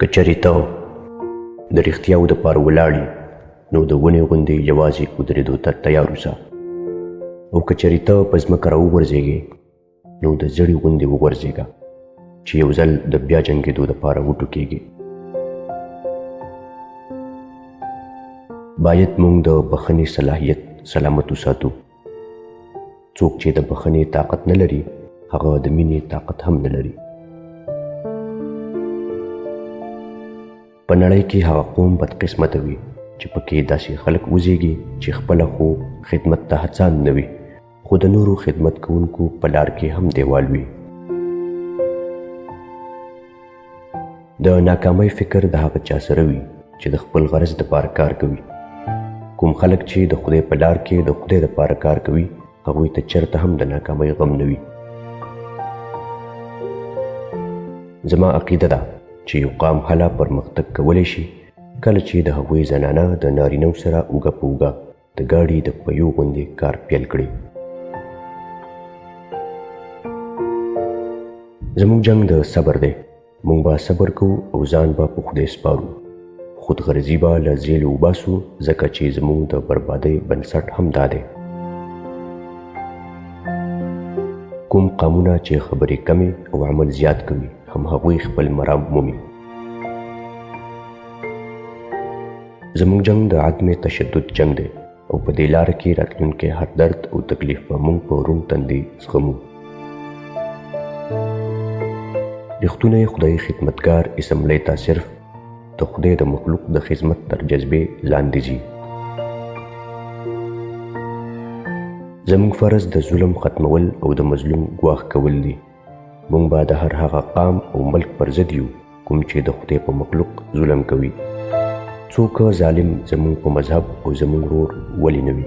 که چېرې ته د رښتیاو دپاره ولاړې نو د ونې غوندې یوازې ودرېدو ته تیار اوسه، او که چېرې ته په ځمکه راوغورځېږې نو د زړې غوندې وغورځېږه چې یو ځل د بیا جنګېدو دپاره وټوکېږې. باید موږ د بخښنې صلاحیت سلامت وساتو. څوک چې د بخښنې طاقت نه لري هغه د مینې طاقت هم نه لري. په نړۍ کې هغه قوم بدقسمته وي چې پکې داسې خلک وزیږي چې خپله خو خدمت ته هڅاند نه وي، خو د نورو خدمت کوونکو په لار کې هم دیوال وي. د ناکامۍ فکر د هغه چا سره وي چې د خپل غرض دپاره کار کوي. کوم خلک چې د خدای په لار کې د خدای دپاره کار کوي هغوی ته چېرته هم د ناکامۍ غم نه وي. زما عقیده ده چې یو قام هله پرمختګ کولی شي کله چې د هغوی زنانه د نارینو سره اوږه په اوږه د ګاډي د پیو غوندې کار پیل کړي. زموږ جنګ د صبر دی. موږ به صبر کوو او ځان به په خدای سپارو. خودغرضي به له زیلې وباسو، ځکه چې زموږ د بربادۍ بنسټ هم دا دی. کوم قامونه چې خبرې کمې او عمل زیات کوي هم هغوی خپل مرام مومي. زموږ جنګ د عدم تشدد جنګ دی او په دې لاره کې راتلونکی هر درد او تکلیف به موږ په روڼ تندي زغمو. رښتونی خدای خدمتګار اسمبلی ته صرف د خدای د مخلوق د خدمت تر جذبې لاندې ځي. زموږ فرض د ظلم ختمول او د مظلوم ګواښ کول دي. موږ به د هر هغه قام او ملک پر ضد یو کوم چې د خدای په مخلوق ظلم کوي. څوک ظالم زموږ په مذهب او زموږ ورور ولې نه وي؟